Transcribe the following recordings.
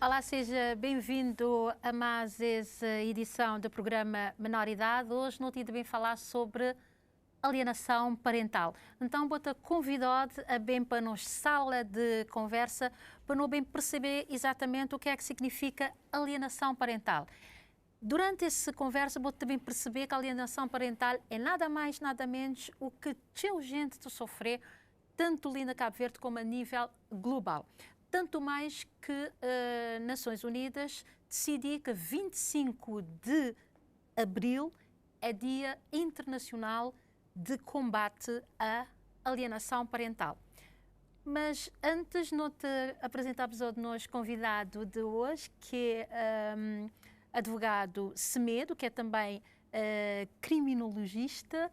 Olá, seja bem-vindo a mais essa edição do programa Menor Idade. Hoje não tinha bem falar sobre alienação parental. Então, vou-te convidar a bem para nos sala de conversa para não bem perceber exatamente o que é que significa alienação parental. Durante essa conversa, vou também perceber que a alienação parental é nada mais, nada menos o que teu gente te sofrer, tanto ali na Cabo Verde como a nível global. Tanto mais que Nações Unidas decidiu que 25 de abril é Dia Internacional de Combate à Alienação Parental. Mas antes de te apresentarmos o nosso convidado de hoje, que é advogado Semedo, que é também criminologista.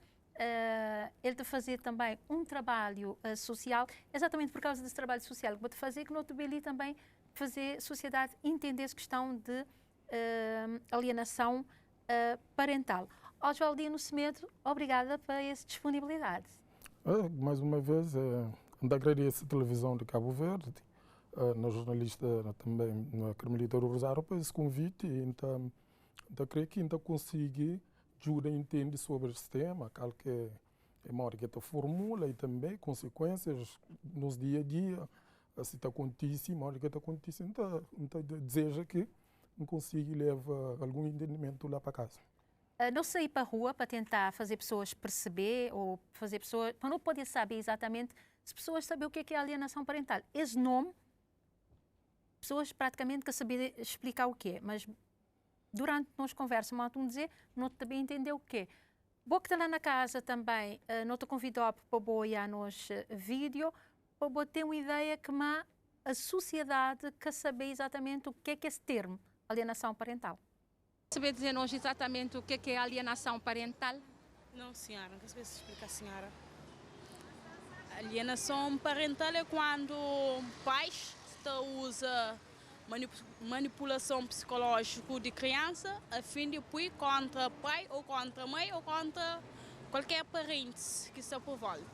Ele está a fazer também um trabalho social, exatamente por causa desse trabalho social que vou fazer, que não te ali também fazer a sociedade entender essa questão de alienação parental. Oswaldino Semedo, obrigada por essa disponibilidade. Mais uma vez, agradeço a televisão de Cabo Verde, na jornalista também, na Carmelita Rosário, por esse convite. Então, creio que ainda consegui ajuda a entender sobre este tema, que é uma hora que formula e também consequências nos dia a dia, se está acontecendo, uma hora que está acontecendo, então deseja que não consiga levar algum entendimento lá para casa. Não sair para a rua para tentar fazer pessoas perceber ou fazer pessoas, para não poder saber exatamente se pessoas sabem o que é alienação parental. Esse nome, pessoas praticamente que sabem explicar o que é, mas durante nossa conversa, não dizer, não também entender o quê. Vou que está lá na casa também, não te convidou para boiar nos vídeo, para ter uma ideia que a sociedade quer saber exatamente o que é esse termo, alienação parental. Saber dizer-nos exatamente o que é alienação parental? Não, senhora, não quero saber se explica a senhora. Alienação parental é quando pais usam manipulação psicológica de criança a fim de pôr contra pai ou contra mãe ou contra qualquer parente que está por volta.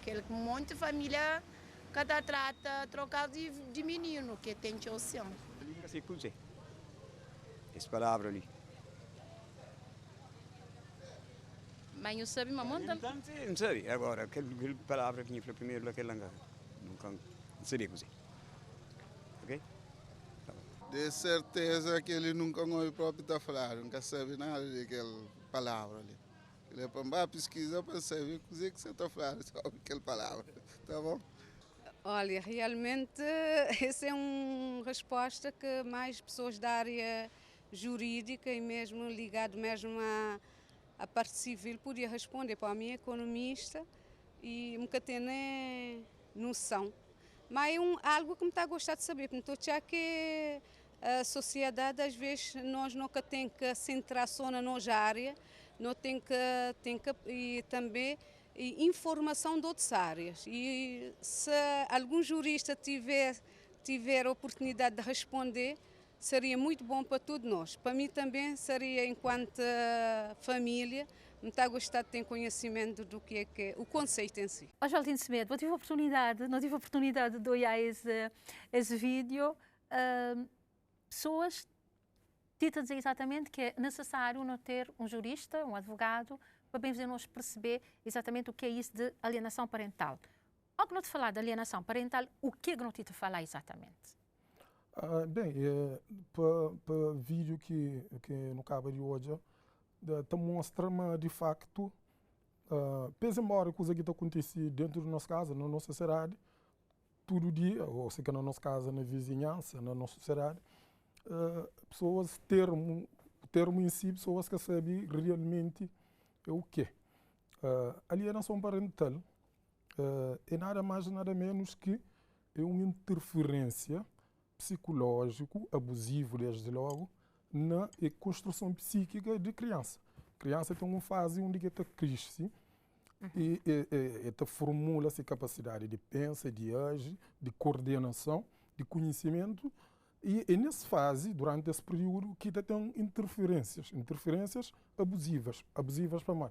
Aquele que um monte de família cada trata trocado de menino que tem oceão. Essa palavra ali. Mas eu sabe, mamãe também. Não sei, agora, aquela palavra que foi primeiro naquela nunca seria assim. Ok? De certeza que ele nunca ouviu próprio estar falando, nunca sabe nada daquela palavra ali. Ele é para pesquisar para saber o que você está falando sobre aquela palavra, tá bom? Olha, realmente essa é uma resposta que mais pessoas da área jurídica e mesmo ligado mesmo à parte civil podia responder. Para mim, economista, e nunca tenho noção. Mas é algo que me está a gostar de saber, porque estou que a sociedade às vezes nós nunca tem que centrar só na nossa área, não tem que e também informação de outras áreas. E se algum jurista tiver a oportunidade de responder, seria muito bom para todos nós. Para mim também seria, enquanto família, me está a gostar de ter conhecimento do que é o conceito em si. Oswaldino Semedo, não tive a oportunidade de olhar esse vídeo. Pessoas tentam dizer exatamente que é necessário não ter um jurista, um advogado, para bem fazer-nos perceber exatamente o que é isso de alienação parental. Ao que não te falar de alienação parental, o que não te falar exatamente? Para o vídeo que no cabo de hoje, mostra de facto, pese embora coisa que está acontecendo dentro da nossa casa, na nossa sociedade, todo dia, ou seja, na nossa casa, na vizinhança, na nossa sociedade, pessoas termo em si, pessoas que sabem realmente o que é. Alienação parental é nada mais, nada menos que uma interferência psicológico, abusivo, desde logo, na construção psíquica de criança. A criança tem uma fase onde ela cresce e ela formula essa capacidade de pensar, de agir, de coordenação, de conhecimento. E é nessa fase, durante esse período, que ela tem interferências abusivas para a mãe.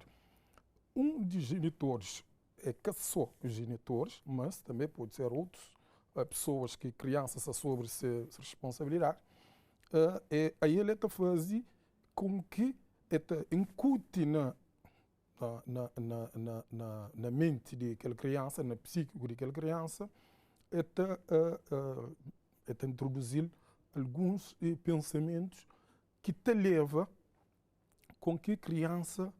Um dos genitores é que só os genitores, mas também pode ser outros pessoas que crianças sobre essa responsabilidade, aí ele está fazendo com que está incute na mente daquela criança, na psíquico daquela criança, está introduzir alguns pensamentos que te leva com que a criança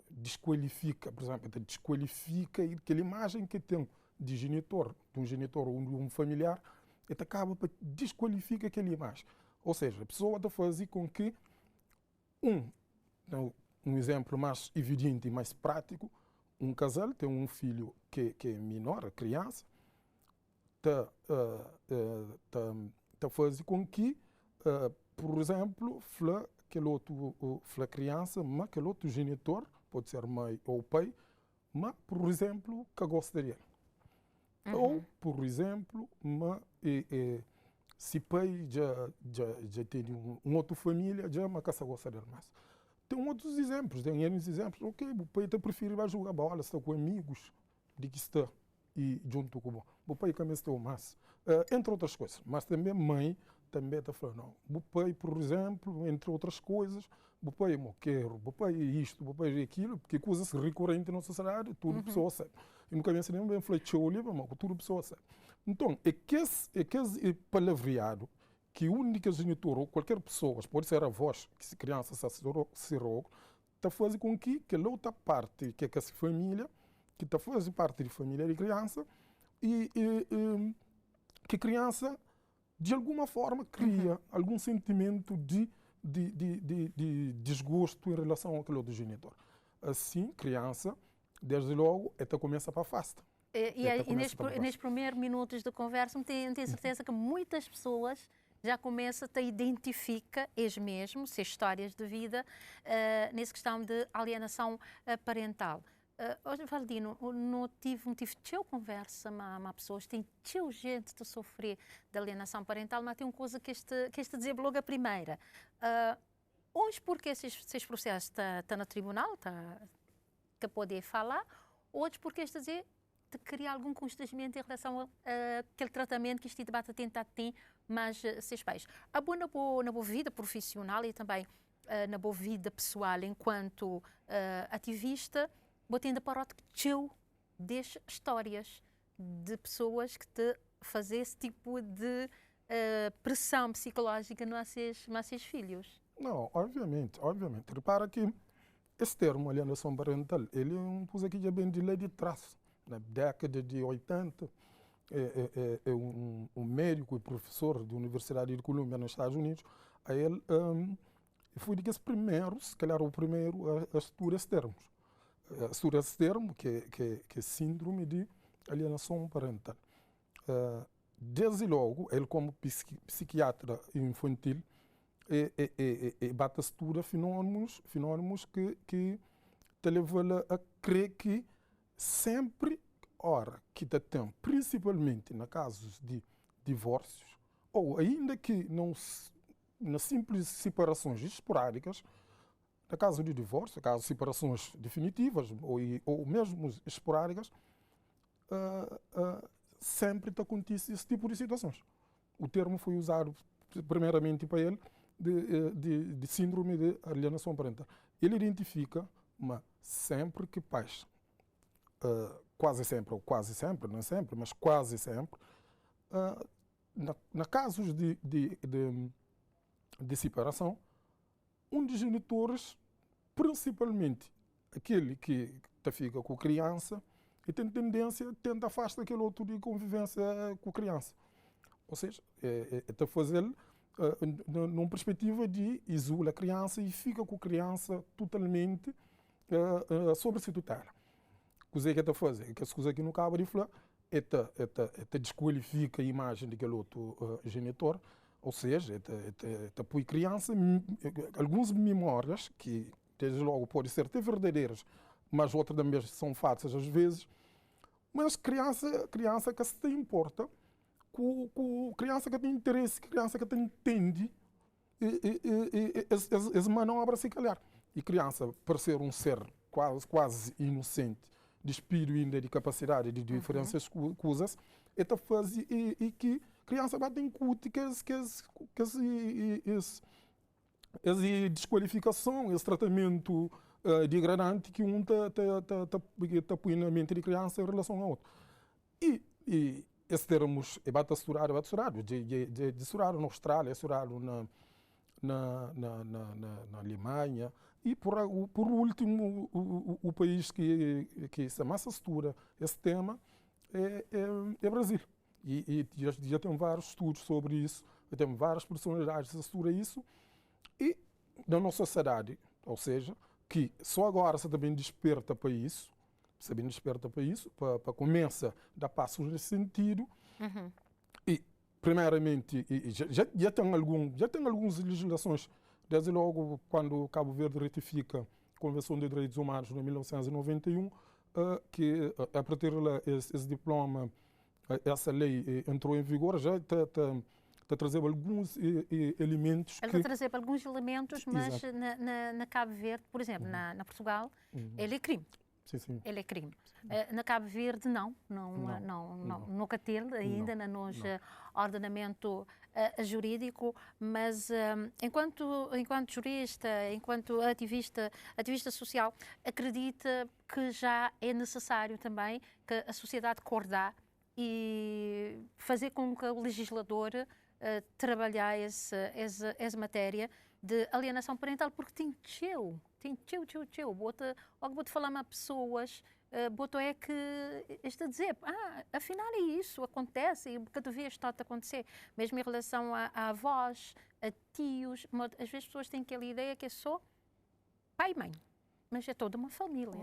desqualifica, por exemplo, desqualifica aquela imagem que tem de um genitor ou de um familiar, e acaba por desqualificar aquela imagem. Ou seja, a pessoa está a fazer com que um exemplo mais evidente e mais prático, um casal tem um filho que é menor, a criança, está fazendo com que, por exemplo, a criança, mas aquele outro genitor, pode ser mãe ou pai, mas, por exemplo, que gosta dele. Ou, por exemplo, se pai já tem uma outra família, já mas que gosta dele mais. Tem outros exemplos, ok, o pai prefere jogar bola, está com amigos, de que está e junto com o pai também está mais. Entre outras coisas, mas também mãe também está falando, não, o pai, por exemplo, entre outras coisas, o pai é moqueiro, o pai é isto, o pai é aquilo, porque coisas recorrentes na sociedade, tudo pessoa sabe. E nunca me ensinei bem flechou, mas tudo pessoa sabe. Então, é que esse palavreado que o único genitor ou qualquer pessoa, pode ser avós, que se criança se roga, está fazendo com que a outra parte, que é essa família, que está fazendo parte da família de criança, e que a criança, de alguma forma, cria algum sentimento de desgosto em relação àquele outro genitor. Assim, criança, desde logo, ela começa para afastar. E nestes primeiros minutos de conversa, tenho certeza que muitas pessoas já começam a identificar eles mesmos, se histórias de vida, nessa questão de alienação parental. Hoje, Valdino, não tive conversa com pessoas, tem gente de sofrer de alienação parental, mas tem uma coisa que este desenvolve a primeira. Uns porque esses processos estão no tribunal, que podem falar, outros porque este dizer de criar algum constrangimento em relação àquele tratamento que este debate tenta ter, mas seus pais. A boa na boa vida profissional e também na boa vida pessoal enquanto ativista, botando para o teu das histórias de pessoas que te fazem esse tipo de pressão psicológica nos seus filhos. Não, obviamente. Repara que esse termo, alienação parental, ele é uma coisa que já vem de lá de trás. Na década de 80, é um médico e professor da Universidade de Colômbia, nos Estados Unidos, ele foi dos primeiros, que ele era o primeiro a estudar esse termo. Estudar esse termo, que é síndrome de alienação parental. Desde logo, ele como psiquiatra infantil, bate estuda fenômenos que te levam a crer que sempre, que tem, principalmente nos casos de divórcios, ou ainda que não nas simples separações esporádicas, no caso de divórcio, no caso de separações definitivas ou mesmo esporádicas, sempre acontece esse tipo de situações. O termo foi usado primeiramente para ele de síndrome de alienação parental. Ele identifica, mas sempre que pais, quase sempre, não sempre, mas quase sempre, na casos de separação, um dos genitores, principalmente aquele que fica com a criança, e tem tendência a tentar afastar aquele outro de convivência com a criança. Ou seja, está fazendo numa perspectiva de isolar a criança e fica com a criança totalmente sobre sua tutela. Coisa que está fazendo, que as coisas que não acaba de falar, desqualifica a imagem daquele outro genitor, ou seja, põe a criança algumas memórias que desde logo podem ser até verdadeiras, mas outras também são falsas às vezes, mas criança que se importa, com criança que tem interesse, criança que entende as manobras se calhar. E criança, por ser um ser quase inocente, de espírito ainda de capacidade de diferentes coisas, faz e que criança bate em cut que essa desqualificação, esse tratamento degradante que um está põe na mente de criança em relação ao outro. E esses termos bate estourado, de estourado na Austrália, estourado na Alemanha, e por último, o país que se mais estuda esse tema é Brasil. E já tem vários estudos sobre isso, tem várias personalidades que estudam isso, e na nossa sociedade, ou seja, que só agora se também desperta para isso, para começar a dar passos nesse sentido. E, primeiramente, já tem algumas legislações, desde logo quando Cabo Verde ratifica a Convenção de Direitos Humanos de 1991, que a partir desse diploma, essa lei entrou em vigor, já está a trazer alguns elementos. Ele está a trazer alguns elementos, mas na Cabo Verde, por exemplo, na Portugal, ele é crime. Sim. Ele é crime. Na Cabo Verde, nunca teve ainda no nosso ordenamento jurídico, mas enquanto jurista, enquanto ativista social, acredita que já é necessário também que a sociedade acordar e fazer com que o legislador trabalhar essa matéria de alienação parental, porque tem tcheu. Vou-te falar a pessoas, é que está a dizer, afinal é isso, acontece, e cada vez está a acontecer, mesmo em relação a avós, a tios, às vezes as pessoas têm aquela ideia que é só pai e mãe, mas é toda uma família.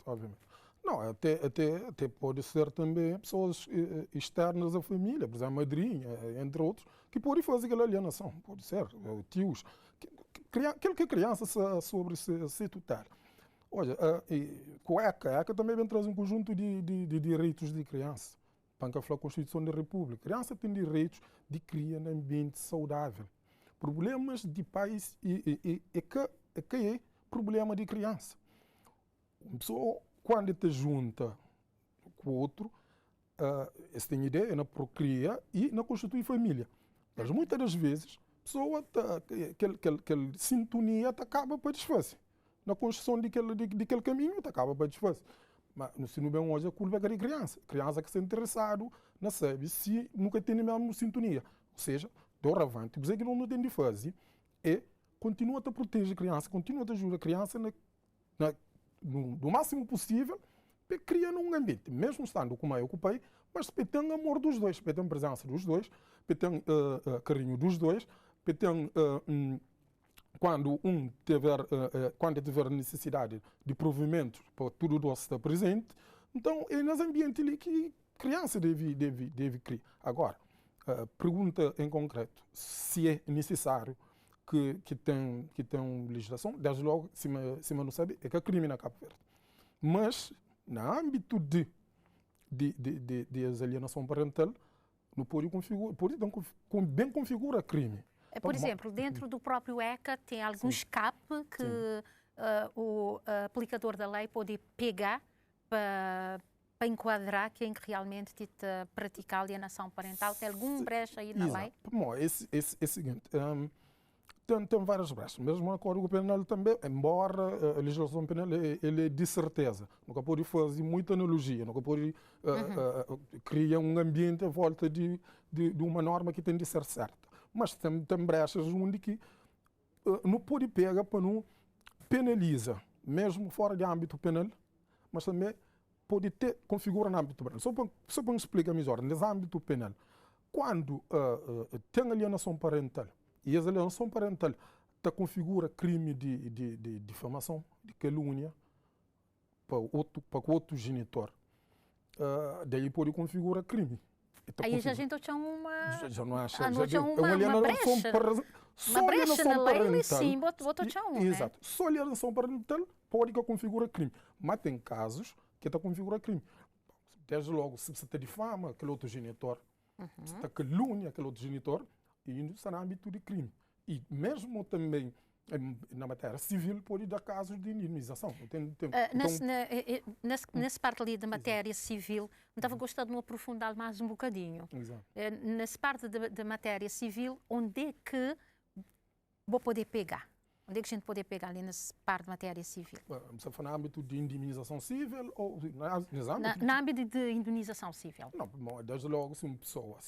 Obviamente. Não, até pode ser também pessoas externas à família, por exemplo, a madrinha, entre outros, que podem fazer aquela alienação. Pode ser, tios. Aquilo que a criança sobre se tutar. Olha, a ECA também vem trazer um conjunto de direitos de criança. Para a Constituição da República. A criança tem direitos de criar num ambiente saudável. Problemas de pais que é problema de criança. Uma pessoa, quando te junta com o outro, essa tem ideia, não procria e não constitui família. Mas muitas das vezes, a pessoa, aquela sintonia acaba para desfazer. Na construção daquele caminho, acaba para desfazer. Mas se não bem hoje, a culpa é da criança. A criança que está interessado, não sabe se nunca tem a mesma sintonia. Ou seja, doravante, o que não tem de fazer é continua a proteger a criança, continua a ajudar a criança no máximo possível para criar um ambiente, mesmo estando com a mãe ou com o pai, mas para ter amor dos dois, para ter presença dos dois, para ter carinho dos dois, para ter, quando tiver necessidade de provimento, para tudo doce estar presente. Então, é nesse ambiente ali que a criança deve criar. Agora, pergunta em concreto, se é necessário que tem legislação, desde logo, se não sabe, é que é crime na Cabo Verde. Mas, no âmbito de alienação parental, não pode bem configurar crime. Por exemplo, dentro do próprio ECA tem algum escape que o aplicador da lei pode pegar para enquadrar quem realmente pratica alienação parental. Tem algum brecha aí na lei? Bom, é o seguinte. Tem várias brechas. Mesmo no Código Penal também, embora a legislação penal ele é de certeza. Nunca pode fazer muita analogia, nunca pode criar um ambiente à volta de uma norma que tem de ser certa. Mas tem brechas onde que não pode pegar para não penaliza, mesmo fora de âmbito penal, mas também pode ter configura no âmbito penal. Só para explicar melhor, nesse âmbito penal, quando tem alienação parental, e a alienação parental configura crime de difamação, de calúnia para outro genitor. Daí pode configurar crime. Aí a gente tinha uma... Já não acha. Uma brecha na lei, sim, botou uma. Exato. Só alienação parental pode configurar crime. Mas tem casos que está configura crime. Desde logo, se você difama aquele outro genitor, se calúnia aquele outro genitor, e isso está no âmbito de crime. E mesmo também Na matéria civil, pode dar casos de indenização. Nessa parte ali da matéria civil, estava gostando de me aprofundar mais um bocadinho. Exato. Nessa parte da matéria civil, onde é que vou poder pegar? Onde é que a gente pode pegar ali nessa parte de matéria civil? Você fala no âmbito de indenização civil ou na âmbito de indenização civil? Não, desde logo, se uma pessoa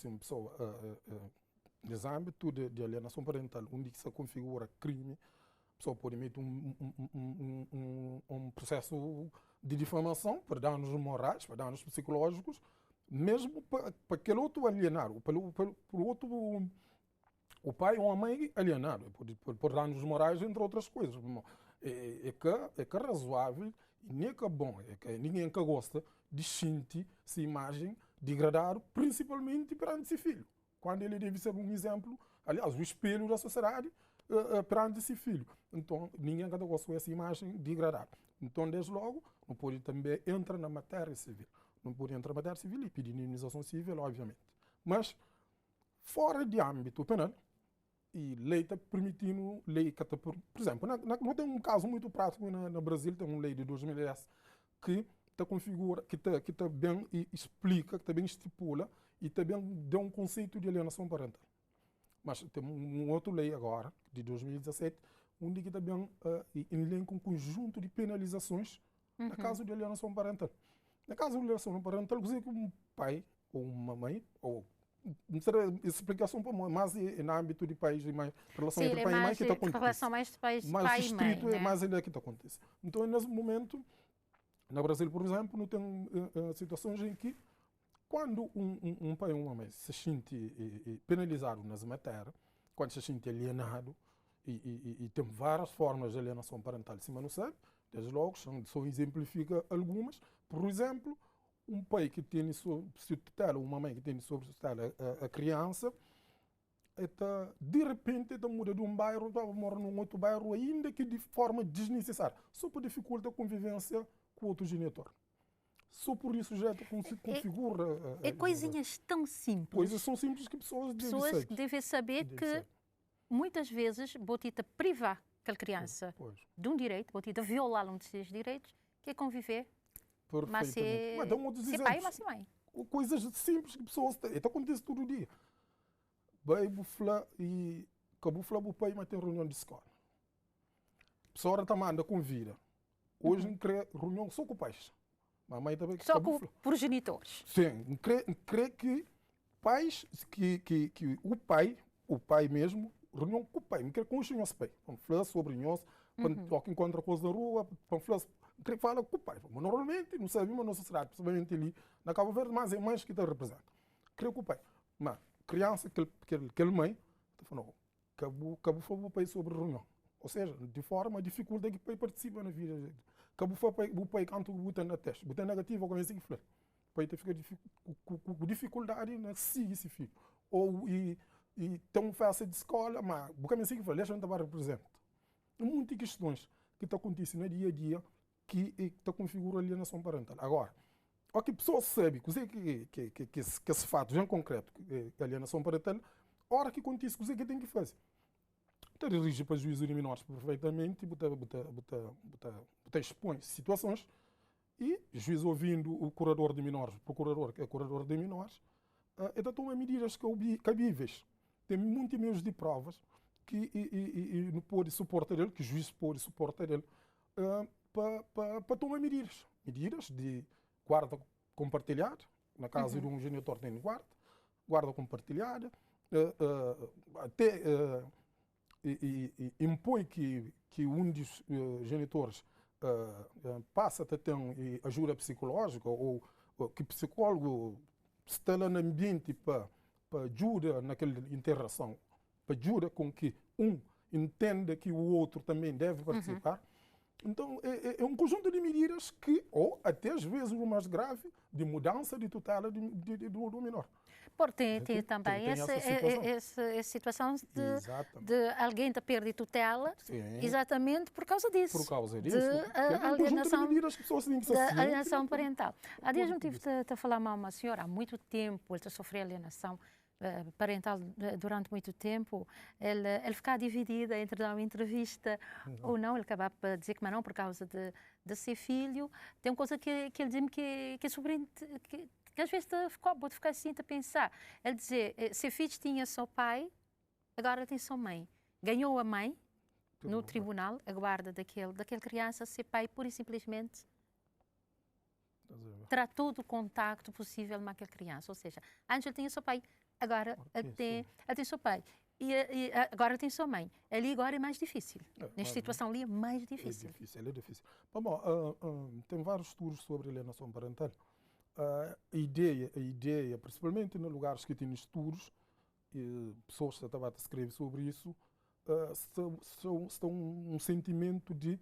nesse âmbito de alienação parental, onde se configura crime, a pessoa pode meter um processo de difamação para danos morais, para danos psicológicos, mesmo para aquele outro alienado, para o outro, o pai ou a mãe alienado, por danos morais, entre outras coisas. É que é razoável e nem que é bom, é que ninguém que gosta de sentir essa imagem degradada, principalmente perante esse filho, quando ele deve ser um exemplo, aliás, o espelho da sociedade perante esse filho. Então, ninguém que gosta dessa imagem degradada. Então, desde logo, não pode também entrar na matéria civil. Não pode entrar na matéria civil e pedir indenização civil, obviamente. Mas, fora de âmbito penal, e lei está permitindo, por exemplo, não tem um caso muito prático no Brasil, tem uma lei de 2010 que configura, que bem explica, que também estipula e também dá um conceito de alienação parental. Mas tem uma outra lei agora, de 2017, onde também elenca um conjunto de penalizações no caso de alienação parental. No caso de alienação parental, que um pai ou uma mãe, ou não será explicação para mais no âmbito de pais e mãe, relação entre pai e mãe que está acontecendo. Relação mais de pai e mãe, é mais ainda que está acontecendo. Então, nesse momento, no Brasil, por exemplo, não tem situações em que quando um pai ou uma mãe se sente penalizado nessa matéria, quando se sente alienado, e tem várias formas de alienação parental, se não sabe, desde logo, só exemplifica algumas. Por exemplo, um pai que tem sob tutela, uma mãe que tem sob tutela a criança, de repente muda de um bairro, mora num outro bairro, ainda que de forma desnecessária, só por dificultar a convivência com o outro genitor. Só por isso já configura... coisinhas tão simples. Coisas são simples que pessoas devem saber que muitas vezes botita privar aquela criança de um direito, botita violar um dos seus direitos, que é conviver. Mas ser pai, mas ser mãe. Coisas simples que pessoas têm. Isso acontece todo dia. Vai buflar e cabufla o pai, mas tem reunião de escola. A pessoa está manda convida. Hoje não crê reunião só com pais. Mamãe também só com progenitores. Sim, crê que pais, que o pai mesmo, reunião com o pai, não quer com o nosso pai. Quando fala sobre nós, quando toca encontra coisa na rua, quando fala com o pai. Mas normalmente, não sabemos na sociedade, principalmente ali, na Cabo Verde, mas é mães que te representam. Crê com o pai. Mas criança, aquele mãe, está falando, cabo foi o pai sobre reunião. Ou seja, de forma dificulta que o pai participa na vida. Cabo foi o pai canto bota na teste, bota negativo, começa a falar. O pai fica com dificuldade na seguir esse filho. Ou tem uma festa de escola, mas o começa a falar, deixa eu estar representando. Muitas questões que estão acontecendo no dia a dia que está configura a alienação parental. Agora, o que a pessoa sabe que esse fato já concreto, que a alienação parental, a hora que acontece, o que tem que fazer? Está dirigir para juízes de menores perfeitamente, expõe situações e o juiz ouvindo o curador de menores, o procurador, que é o curador de menores, ele toma medidas cabíveis. Tem muitos meios de provas que não pode suportar ele, que o juiz pode suportar ele, para tomar medidas. Medidas de guarda compartilhada, na casa de um genitor tem guarda compartilhada, até impõe que um dos genitores passa a ter ajuda psicológica ou que o psicólogo está lá no ambiente para ajuda naquela interação, para ajuda com que um entenda que o outro também deve participar. Então, é um conjunto de medidas que, ou até às vezes o mais grave, de mudança de tutela do menor. Porque tem também essa situação de alguém ter perdido tutela. Sim. Exatamente por causa disso. Por causa disso. De alienação parental. Há dias não tive a falar com uma senhora há muito tempo, ele sofreu alienação. parental durante muito tempo, ele ficar dividiida entre dar uma entrevista ou não, ele acaba por dizer que não por causa de ser filho. Tem uma coisa que ele diz-me que é sobre... Que às vezes pode ficar assim a pensar. Ele dizer, ser filho tinha só pai, agora tem só mãe. Ganhou a mãe no tribunal, a guarda daquele criança, ser pai pura e simplesmente terá todo o contacto possível com aquela criança. Ou seja, antes ele tinha só pai, agora ele tem só pai. E agora tem sua mãe. Ali agora é mais difícil. Nesta situação ali é mais difícil. É difícil. Bom, tem vários estudos sobre alienação parental. A ideia, principalmente nos lugares que têm estudos, pessoas que estavam a escrever sobre isso, são um sentimento de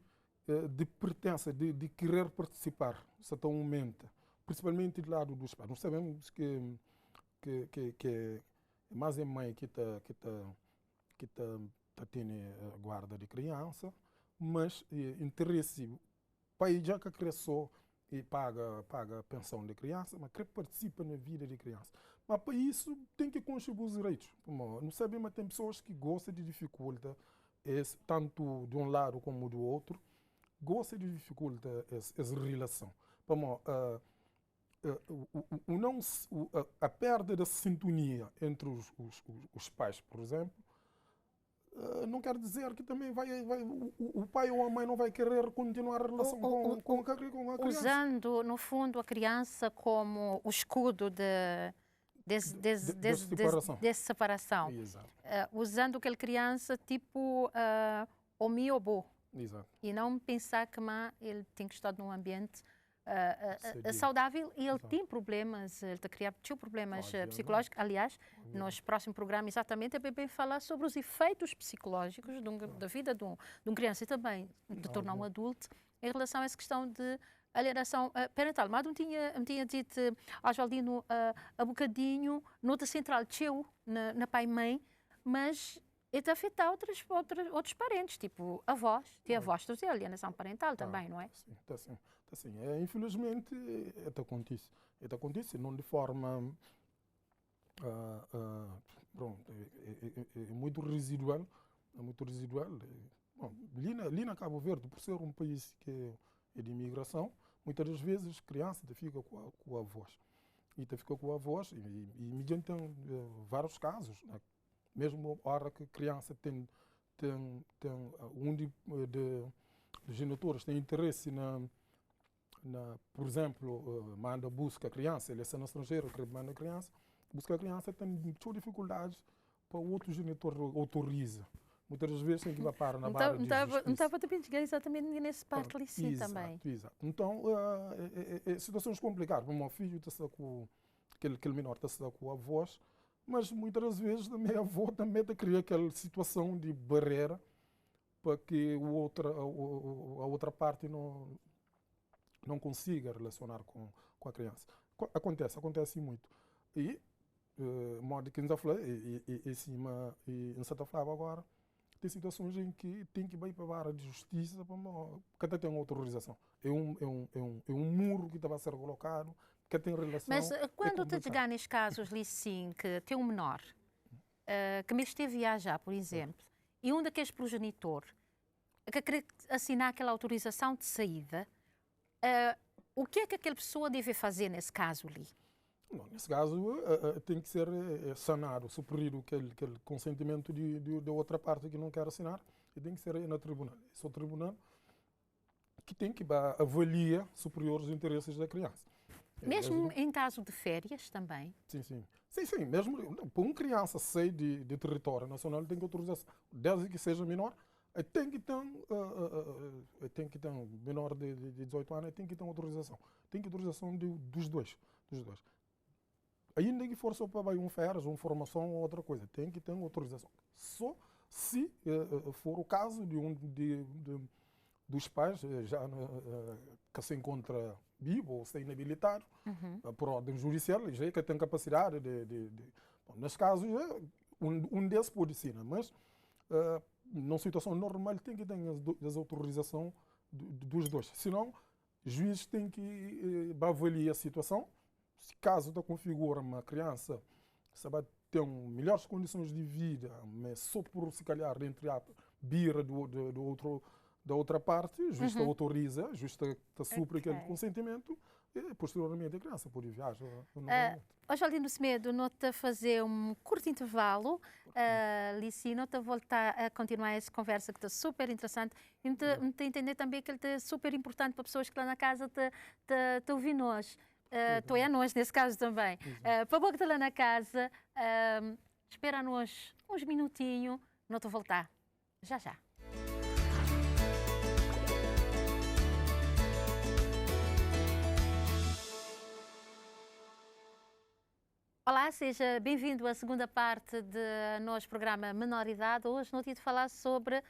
pertença, de querer participar, se aumenta, principalmente do lado dos pais. Nós sabemos que mais é mãe que está tendo a guarda de criança, mas interesse, pai já que cresceu e paga a pensão de criança, mas que participa na vida de criança. Mas para isso tem que contribuir os direitos. Não sabemos, mas tem pessoas que gostam de dificultar, tanto de um lado como do outro, gostam de dificultar essa relação. A perda da sintonia entre os pais, por exemplo, não quer dizer que também o pai ou a mãe não vai querer continuar a relação com a criança. Usando, no fundo, a criança como o escudo dessa separação. Usando aquela criança tipo o meu avô. E não pensar que ele tem que estar num ambiente saudável e ele tem problemas, ele está a criar problemas psicológicos. Aliás, nos próximos programas exatamente é bem falar sobre os efeitos psicológicos da vida de uma criança e também de tornar um adulto em relação a essa questão de alienação parental. Mas me tinha dito ao Oswaldino há bocadinho, noutra central teu, na pai e mãe, mas está a afetar outros parentes, tipo avós. Tem avós que têm alienação parental também, não é? Sim, está sim. Infelizmente, isso acontece, não de forma muito residual. Bom, ali na Cabo Verde, por ser um país que é de imigração, muitas das vezes criança fica com avós. E fica com avós, e mediante vários casos, né? Mesmo a hora que a criança tem um dos genitores tem interesse por exemplo, manda busca a criança, ele é no estrangeiro, manda a criança, busca a criança, tem muitas dificuldades para o outro genitor autoriza. Muitas das vezes tem que ir para na barra de justiça. Não estava a chegar exatamente nessa parte ali sim também. Exato. Então, situações complicadas. O meu filho está com aquele menor está com avós, mas muitas das vezes também a avó também cria aquela situação de barreira para que a outra parte não consiga relacionar com a criança. Acontece muito. E, modo que a gente falou, e em Santa Flávia agora, tem situações em que tem que ir para a vara de justiça para que tem autorização. É um muro que estava a ser colocado, que tem relação... Mas quando te chegar nestes casos, ali sim, que tem um menor, que me esteve a viajar, por exemplo, e um daqueles progenitores que quer assinar aquela autorização de saída, o que é que aquela pessoa deve fazer nesse caso ali? Não, nesse caso, tem que ser sanado, suprido aquele consentimento de outra parte que não quer assinar, e tem que ser no tribunal. Esse é o tribunal que tem que avaliar superior os interesses da criança. Mesmo em caso de férias também? Sim. Mesmo para uma criança sair de território nacional, tem que autorização, desde que seja menor. Tem que ter menor de 18 anos, tem que ter autorização. Tem que ter autorização dos dois. Ainda que for só para férias, uma formação ou outra coisa, tem que ter autorização. Só se for o caso dos pais já que se encontra vivo ou se inabilitado por ordem judicial, já que tem capacidade Bom, nesse caso, um desses pode ser, mas numa situação normal tem que ter as autorizações dos dois. Senão, o juiz tem que avaliar a situação. Se caso configura uma criança tem melhores condições de vida, mas só por, se calhar, entre a birra da outra parte, justa autoriza, justa supre aquele consentimento, e posteriormente a criança pode viajar. Hoje, Alino Semedo, nota a fazer um curto intervalo, Lici, nota a voltar a continuar essa conversa que está super interessante, e me entender também que ele está super importante para pessoas que lá na casa te ouvem nós. Tu é nós, nesse caso também. Para a boca que está lá na casa, espera-nos uns minutinhos, nota a voltar. Já, já. Olá, seja bem-vindo à segunda parte do nosso programa Menoridade. Hoje não tive de falar sobre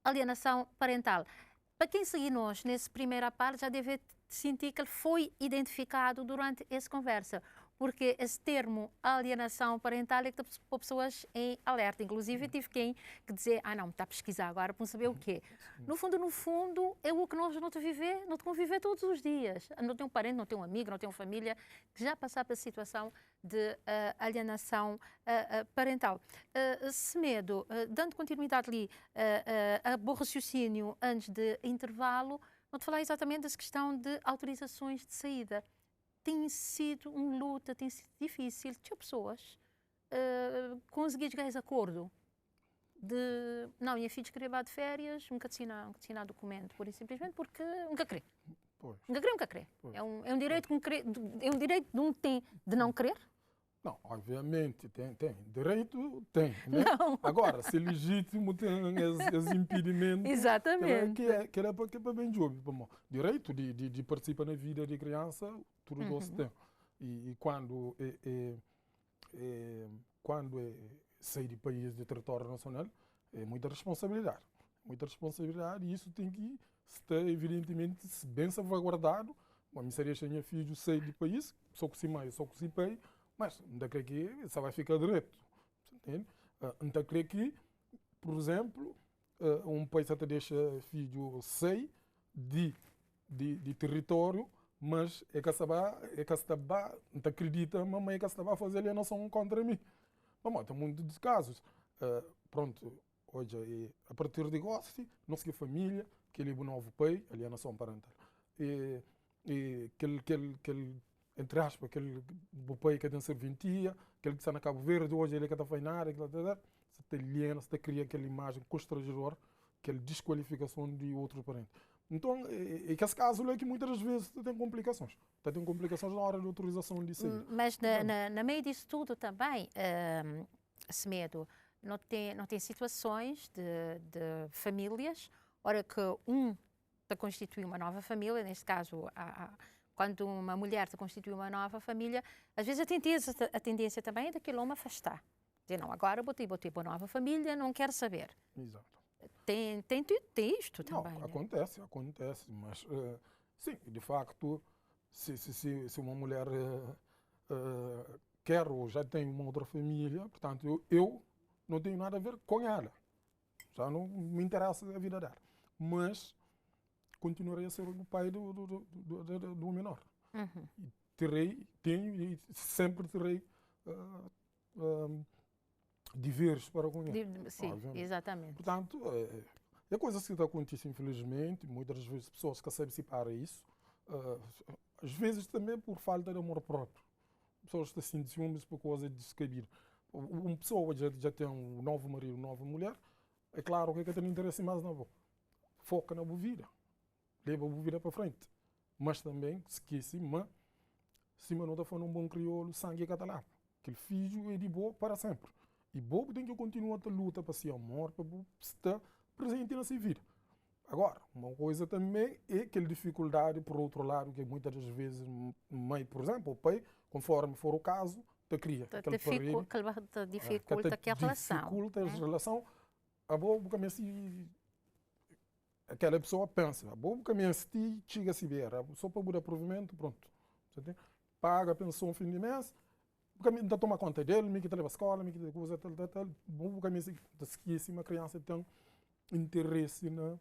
alienação parental. Para quem seguir nós nessa primeira parte, já deve sentir que ele foi identificado durante essa conversa, porque esse termo alienação parental é que está para pessoas em alerta. Inclusive, tive quem que dizer, não, está a pesquisar agora para não saber o quê. No fundo, é o que nós não te conviver todos os dias. Não tem um parente, não tem um amigo, não tem uma família que já passar pela situação de alienação parental. Semedo, dando continuidade ali a bom raciocínio antes de intervalo, vou-te falar exatamente dessa questão de autorizações de saída. Tem sido uma luta, tem sido difícil. Tinha pessoas conseguir chegar a esse acordo de, não, minha filha queria ir de férias, nunca assinar documento, por isso simplesmente porque nunca querer. Nunca querer. É um direito de um tem de não querer? Não, obviamente, tem. Direito tem, né? Não. Agora, se legítimo tem os impedimentos. Exatamente. Que é para bem jovem. Direito de participar na vida de criança, tudo isso tem. E quando sair do país, do território nacional, é muita responsabilidade. E isso tem que estar, evidentemente, bem salvaguardado. A miséria tinha filho sair do país, só que se mãe, só que se pai. Mas não creio que isso vai ficar direito. Não creio que, por exemplo, um país até deixa filho sair de território, mas é que estava, não acredita, mamãe é que estava a fazer alienação contra mim. Mas tem muitos casos. Pronto, hoje, a partir de gosto, nossa família, que ele é o novo pai, alienação parental. E entre aspas, aquele pai que tem serventia, aquele que está na Cabo Verde, hoje ele é que está fazendo nada, você te aliena, você cria aquela imagem constrangedora, aquela desqualificação de outro parente. Então, é que esse caso é que muitas vezes tem complicações. Tem complicações na hora de autorização de sair. Mas na meio disso tudo também, Semedo, não tem situações de famílias, ora que está a constituir uma nova família, neste caso, quando uma mulher se constitui uma nova família, às vezes a tendência também é daquele homem afastar. Dizer, não, agora botei para uma nova família, não quero saber. Exato. Tem isto também. Não, acontece, mas sim, de facto, se uma mulher quer ou já tem uma outra família, portanto, eu não tenho nada a ver com ela. Já não me interessa a vida dela. Mas continuarei a ser o pai do menor. Tenho e sempre terei deveres para com ele. Sim, exatamente. Portanto, é coisa que acontece, infelizmente. Muitas vezes pessoas que sabem separar isso. Às vezes também por falta de amor próprio. Pessoas que se ciúmes por coisa descabida. Uma pessoa já tem um novo marido, uma nova mulher, é claro que tem interesse mais na boa. Foca na boa vida. Leva a vida para frente. Mas também, esquece, se não está falando um bom crioulo, sangue catalão. Aquele filho é de boa para sempre. E bobo tem que continuar a luta para ser amor, para estar presente na sua vida. Agora, uma coisa também é aquela dificuldade, por outro lado, que muitas das vezes, mãe, por exemplo, o pai, conforme for o caso, te cria. Dificulta aquela relação. Dificulta a relação. A bobo começa aquela pessoa pensa, a bobo começa a chega a se ver, só para mudar provimento, pronto. Paga a pensão no fim de mês, ainda toma conta dele, me que leva à escola, me que coisa, tal. Bobo começa a esquecer, uma criança tem interesse na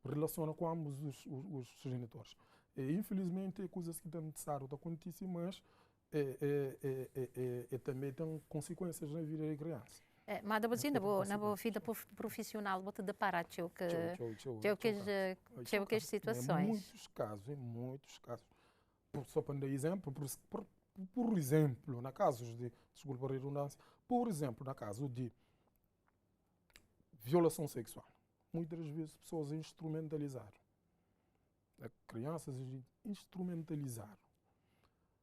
relação com ambos os genitores. E, infelizmente, é coisas que estão necessárias de acontecer, mas também tem consequências na vida da criança. Mas na boa vida profissional, vou te deparar com as situações. Em muitos casos. Só para dar exemplo, por exemplo, na casos de, desculpa a redundância, por exemplo, na caso de violação sexual, muitas vezes pessoas instrumentalizaram. Crianças instrumentalizaram.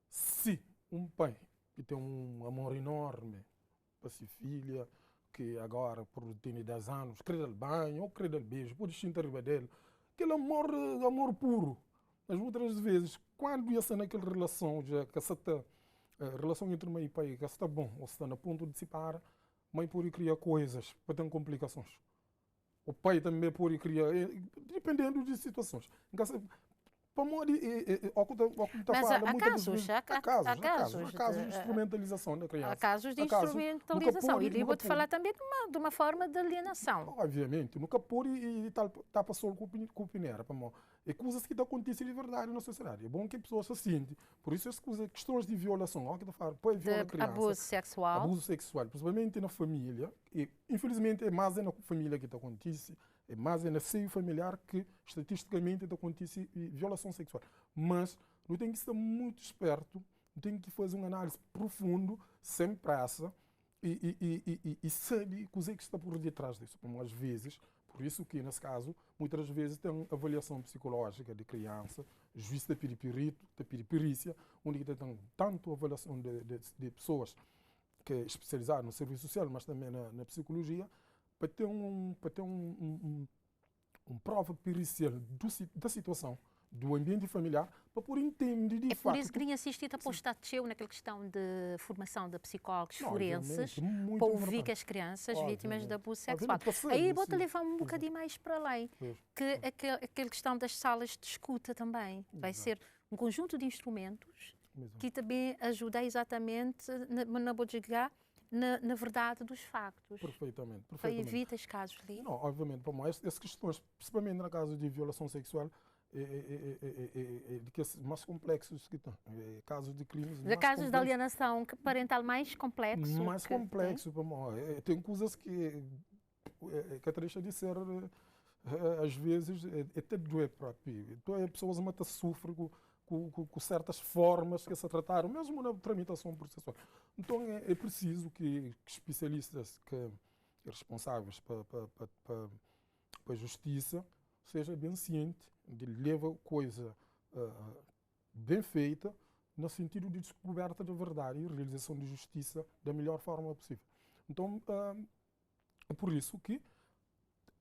Se um pai que tem um amor enorme para sua filha, que agora por tem 10 anos, quer dar banho ou quer dar beijo, pode sentar riba dele, aquele amor puro. Mas muitas vezes, quando ia ser naquela relação, já que essa relação entre mãe e pai, que está bom, ou está a ponto de se separar, mãe pode criar coisas para ter complicações. O pai também pode criar, dependendo de situações. Mas há casos de instrumentalização da criança. Há casos de instrumentalização. E vou-te falar também de uma forma de alienação. Obviamente, nunca pôr e está passando com o pineira. É coisas que acontecem de verdade na sociedade. É bom que a pessoa se sente. Por isso, as questões de violação, abuso sexual. Abuso sexual, principalmente na família. E, infelizmente, é mais na família que acontece. É mais na seio familiar que, estatisticamente, acontece violação sexual. Mas não tem que estar muito esperto, não tem que fazer uma análise profunda, sem pressa, e saber o que está por detrás disso. Às vezes, por isso que, nesse caso, muitas vezes tem avaliação psicológica de criança, juiz de periperícia, onde tem tanto avaliação de pessoas que é especializadas no serviço social, mas também na psicologia, para ter prova pericial da situação, do ambiente familiar, para poder entender de fato. É por isso que tinha assistido a postar-te naquela questão de formação de psicólogos forenses, para ouvir que as crianças vítimas de abuso sexual. Aí vou-te levar um bocadinho mais para além, que aquela questão das salas de escuta também vai ser um conjunto de instrumentos que também ajuda exatamente na Bodjigá, na verdade dos factos. Perfeitamente. Para evitar os casos ali. Não, obviamente, essas questões, principalmente no caso de violação sexual, de mais complexos que estão. Casos de crimes. Casos de alienação parental mais complexos. Mais complexo. Tem coisas que deixa de ser, às vezes, até doer próprio. Então, as pessoas até sofrem com certas formas que se trataram, mesmo na tramitação processual. Então, é preciso que especialistas responsáveis para a justiça sejam bem cientes de levar coisa bem feita no sentido de descoberta da verdade e realização de justiça da melhor forma possível. Então, é por isso que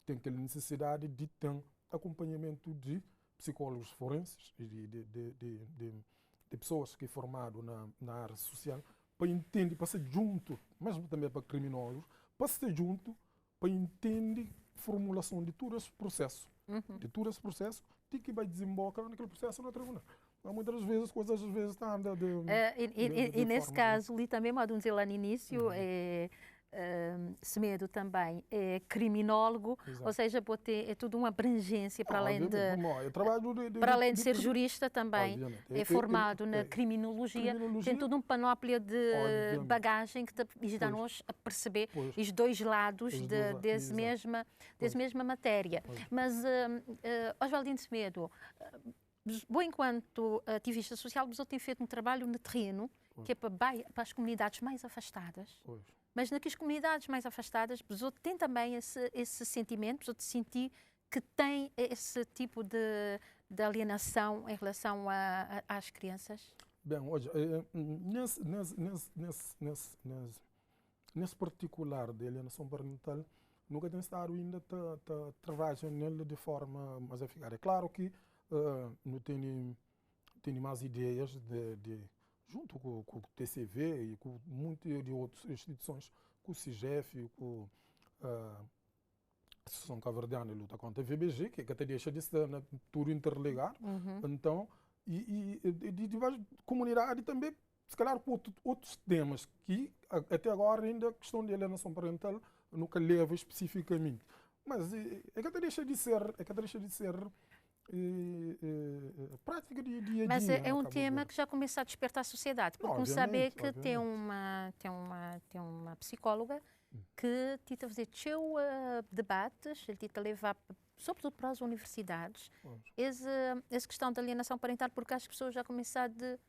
tem aquela necessidade de ter acompanhamento de psicólogos forenses e de pessoas que são formadas na área social para entender, para ser junto, mesmo também para criminosos, para ser junto, para entender a formulação de todo esse processo. De todo esse processo, de que vai desembocar naquele processo no tribunal. Muitas vezes, coisas às vezes estão e nesse caso, ali também, como dizer lá no início, Semedo também é criminólogo, ou seja, é tudo uma abrangência para além de ser jurista também, é formado na criminologia, tem toda uma panóplia de bagagem que ajuda-nos a perceber os dois lados dessa mesma matéria. Mas, Oswaldino Semedo, enquanto ativista social, você tem feito um trabalho no terreno, que é para as comunidades mais afastadas. Mas naquelas comunidades mais afastadas, pessoa tem também esse sentimento, pessoa de sentir que tem esse tipo de alienação em relação às crianças? Bem, hoje, nesse particular de alienação parental, nunca tem estado ainda a trabalhar nele de forma mais eficaz. É claro que não tenho mais ideias junto com o TCV e com muitas de outras instituições, com o CIGEF, com a Associação Cabo-Verdiana de Luta contra a VBG, que até deixa de ser tudo interligado. Então, e de várias comunidades também, se calhar com outros temas que até agora ainda a questão de alienação parental nunca leva especificamente. Mas é que até deixa de ser prática de dia a dia. Mas é um Cabo tema Verde. que já começa a despertar a sociedade, porque Obviamente, saber que obviamente. tem uma psicóloga que tenta fazer debates, ele tenta levar, sobretudo para as universidades, essa questão da alienação parental, porque as pessoas já começaram de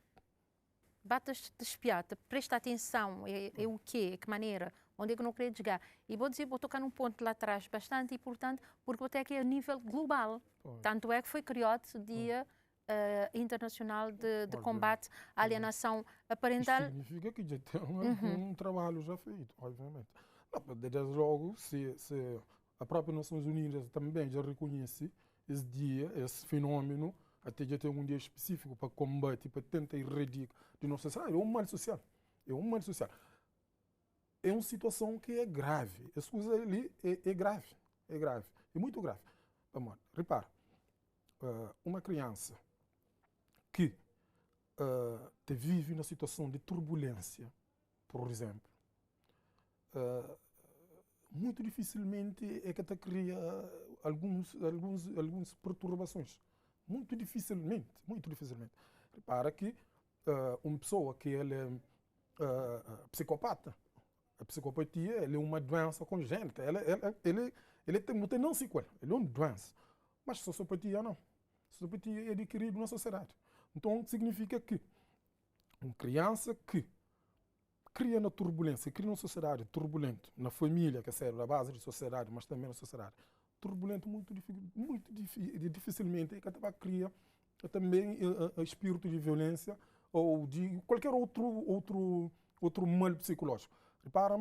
batas de espiata, presta atenção, é o quê, que maneira, onde é que não queria chegar. E vou dizer, vou tocar num ponto lá atrás bastante importante, porque até que é a nível global. Tanto é que foi criado o Dia Internacional de Combate à Alienação Parental. Isto significa que já tem um trabalho já feito, obviamente. Desde logo, se a própria Nações Unidas também já reconhece esse dia, esse fenômeno, até já tem um dia específico para combater, para tentar erradicar de nossa sociedade. É um mal social. É um mal social. É uma situação que é grave. Essa coisa ali é grave. É grave. É muito grave. Vamos lá. Repara, uma criança que vive na situação de turbulência, por exemplo, muito dificilmente é que te cria algumas perturbações. Muito dificilmente. Repara que uma pessoa que ela é psicopata, a psicopatia ela é uma doença congênita, ele tem não sequela, ele é uma doença. Mas sociopatia não. Sociopatia é adquirida na sociedade. Então significa que uma criança que cria na turbulência, cria numa sociedade turbulenta, na família, que serve a base da sociedade, mas também na sociedade, turbulento muito dificilmente é que vai criar também espírito de violência ou de qualquer outro mal psicológico. Repara,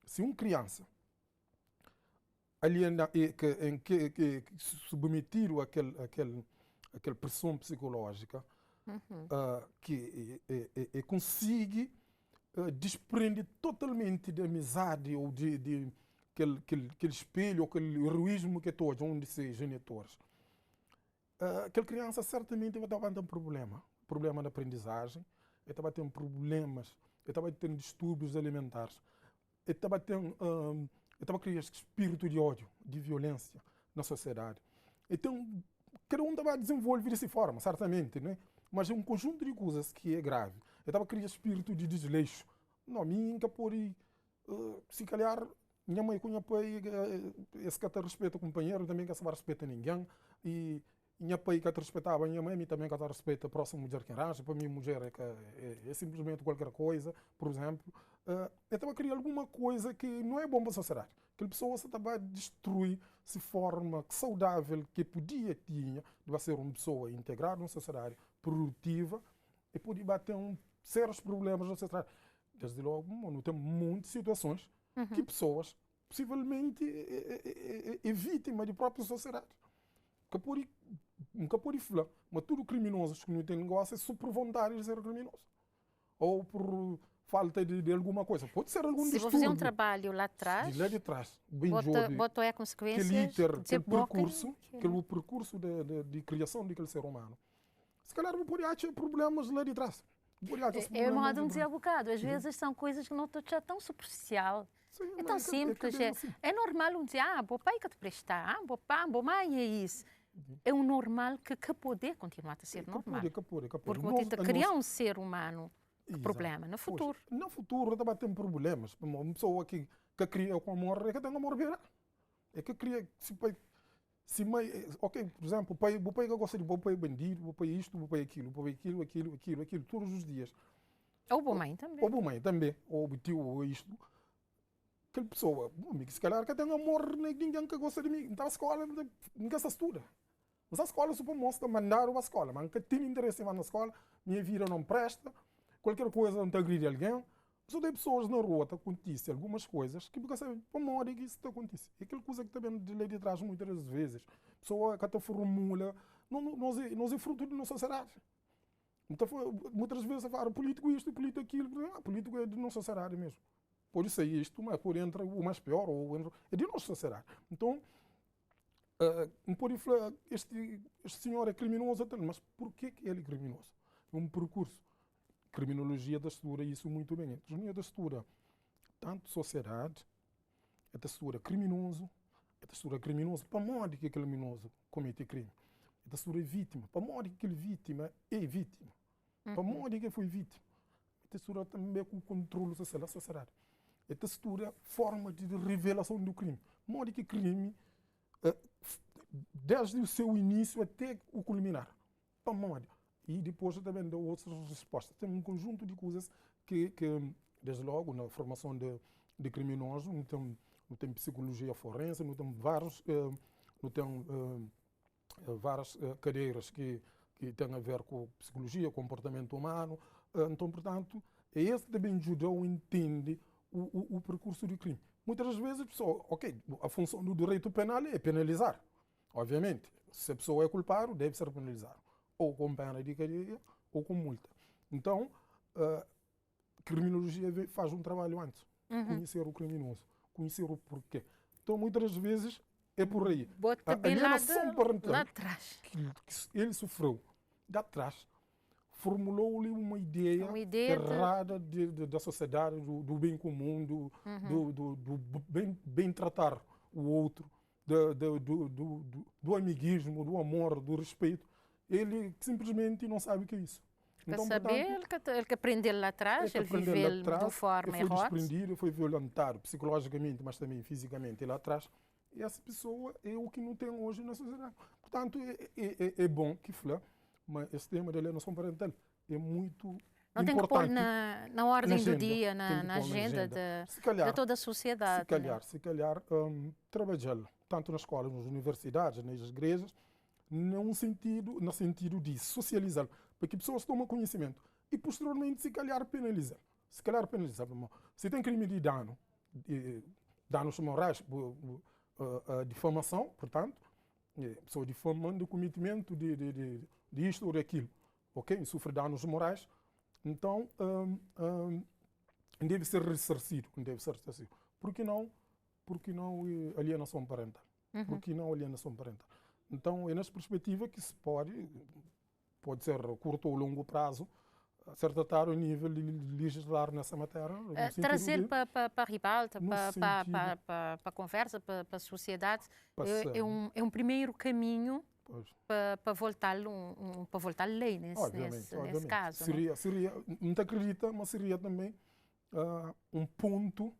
se uma criança que submetido àquela pressão psicológica, que consegue desprender totalmente de amizade ou de aquele espelho, aquele heroísmo que todos onde se genitores. Aquela criança certamente vai ter um problema de aprendizagem, ele vai ter problemas, ele vai ter distúrbios alimentares, ele vai criar espírito de ódio, de violência na sociedade. Então, cada um vai desenvolver dessa forma, certamente, né? Mas é um conjunto de coisas que é grave. Ele vai criar espírito de desleixo. Não, nunca pode, se calhar, minha mãe com minha pai, esse que te respeita o companheiro, também que se vai respeitar ninguém. E minha pai que te respeitava, minha mãe também que te respeita a próxima mulher que arranja. Para mim, mulher é simplesmente qualquer coisa, por exemplo. Então, criar alguma coisa que não é bom para a sociedade. Aquela pessoa se vai destruir de forma saudável que podia tinha, vai ser uma pessoa integrada na sociedade, produtiva, e podia bater sérios problemas na sociedade. Desde logo, não tem muitas situações que pessoas possivelmente é vítima da própria sociedade. Nunca pode falar, mas tudo criminosos que não têm negócio é só por vontade de ser criminoso. Ou por falta de alguma coisa. Pode ser algum distúrbio. Se vou fazer um trabalho lá atrás, de lá de trás, bem botou a consequências, aquele percurso de criação daquele ser humano. Se calhar não pode achar problemas lá de trás. É modo de dizer um bocado. Às vezes são coisas que não estão já tão superficial. Sim, é tão simples. É normal um dizer, bom pai que te prestar, bom mãe é isso. É um normal que poder continuar a ser normal. Porque não tenta criar um ser humano com problema no futuro. No futuro também tem problemas. Uma pessoa que cria com amor é que tem amor verá. É que cria, se mãe, ok, por exemplo, o pai que gosta de o pai bandido, o pai isto, o pai aquilo, todos os dias. Ou a mãe também. Ou a mãe também, ou o tio, ou isto. Aquela pessoa, se calhar que tem amor, ninguém que gosta de mim. Então a escola, ninguém se estuda. Mas a escola só mostra mandar para a escola. Mas nunca tem interesse em ir na escola, minha vida não presta, qualquer coisa não te agride alguém. Só tem pessoas na rua que acontecem algumas coisas que porque sabem, para morrer que isso acontece. É aquela coisa que também de lei de trás muitas vezes. Pessoa que te formula, não é fruto da nossa sociedade. Então, muitas vezes você fala político isto, político aquilo, político é de nossa sociedade mesmo. Pode ser isto, mas pode entrar o mais pior, é de nossa sociedade. Então, não pode falar, este senhor é criminoso, mas por que ele é criminoso? É um percurso. Criminologia da estuda isso muito bem. A criminologia da estuda tanto sociedade, é da estuda criminoso, para modo que aquele criminoso comete crime. a textura é vítima. Para morrer que ele vítima é vítima. Para morrer que foi vítima. A textura também com o controle social da sociedade. A textura forma de revelação do crime. Morrer que crime desde o seu início até o culminar. Para morrer. E depois também dá outras respostas. Tem um conjunto de coisas que desde logo, na formação de criminosos, não tem psicologia forense, não tem várias cadeiras que têm a ver com psicologia, comportamento humano. Então, portanto, esse também ajudou a entender o percurso do crime. Muitas vezes, a pessoa, a função do direito penal é penalizar. Obviamente, se a pessoa é culpada, deve ser penalizada. Ou com pena de cadeia, ou com multa. Então, a criminologia faz um trabalho antes. Conhecer o criminoso, conhecer o porquê. Então, muitas vezes, é por aí. Bota bem lá atrás. Que ele sofreu, de atrás, formulou-lhe uma ideia errada da sociedade, do bem comum, do bem tratar o outro, do amiguismo, do amor, do respeito. Ele simplesmente não sabe o que é isso. Então, saber, ele que aprendeu lá atrás, ele viveu de forma errada. Foi desprendido, foi violentado psicologicamente, mas também fisicamente lá atrás. E essa pessoa é o que não tem hoje na sociedade. Portanto, é bom que fala, mas esse tema da alienação parental é muito não tem que pôr na ordem do dia, na agenda de toda a sociedade. Se calhar trabalhar tanto nas escolas, nas universidades, nas igrejas, no sentido de socializar, para que pessoas tomem conhecimento e posteriormente se calhar penalizar. Se tem crime de danos morais, difamação, portanto, pessoa difamando o cometimento de isto ou daquilo, sofre danos morais, então deve ser ressarcido, Por que não alienação parental? Por que não alienação parental? Então, é nessa perspectiva que se pode ser a curto ou longo prazo, acertar o nível de legislar nessa matéria. Trazer para a ribalta, para a conversa, para a sociedade, é um primeiro caminho para voltar a lei nesse caso. Seria, não te acredita, mas seria também um ponto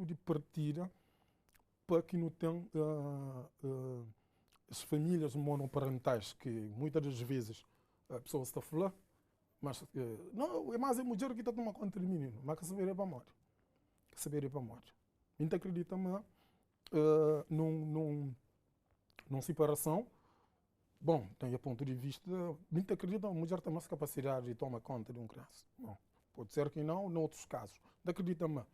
de partida para que não tenha as famílias monoparentais, que muitas das vezes a pessoa está a falar, mas não, é mais a mulher que está a tomar conta do menino, mas que saber é para morrer. Não acredita, mas numa separação, bom, tem a ponto de vista, não acredita, a mulher tem mais capacidade de tomar conta de uma criança. Bom, pode ser que não, em outros casos. Não acredita, mas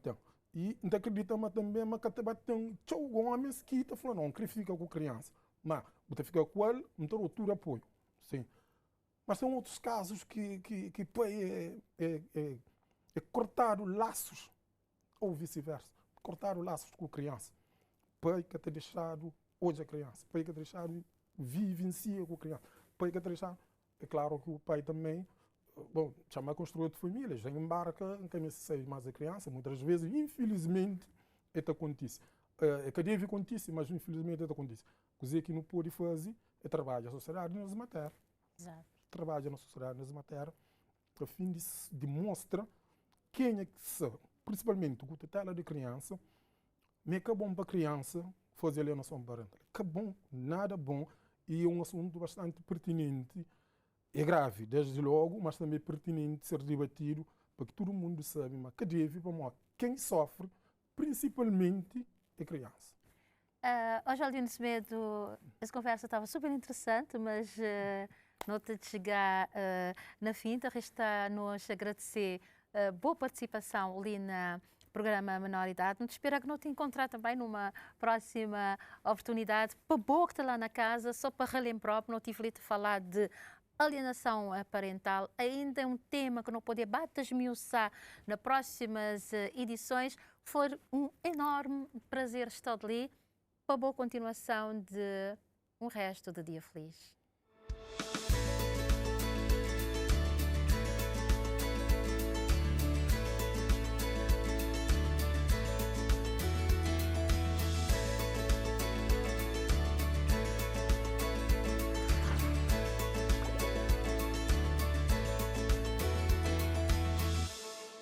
tem. E não acredita também, mas tem homens que estão falando, não, queria ficar com a criança. Mas, você fica com ele, não tem outro apoio. Sim. Mas tem outros casos que cortar laços, ou vice-versa. Cortar laços com a criança. Pai que tem deixado hoje a criança. Pai que tem deixado vivencia com a criança. Pai que tem deixado. É claro que o pai também, bom, chama a construir de família, já embarca em quem se mais a criança, muitas vezes, infelizmente, isso acontece. É que deve acontecer, mas infelizmente isso acontece. Coisa que não pode fazer é trabalhar a sociedade nessa matéria. Exato. Trabalha na sociedade nessa matéria, a fim de demonstrar quem é que são, principalmente com a tutela de criança, mas que é bom para a criança fazer alienação parental. Que bom, nada bom, e é um assunto bastante pertinente. É grave, desde logo, mas também pertinente ser debatido para que todo mundo saiba, mas que deve, quem sofre, principalmente, é criança. Hoje, Aldino Semedo, essa conversa estava super interessante, mas nota de chegar na fim, resta-nos agradecer a boa participação ali no programa Menor Idade. Nos espero que não te encontrar também numa próxima oportunidade. Para boa que está lá na casa, só para relembrar, não tive de falar de alienação parental, ainda é um tema que não pode esmiuçar nas próximas edições. Foi um enorme prazer estar ali. Para boa continuação de um resto de dia feliz.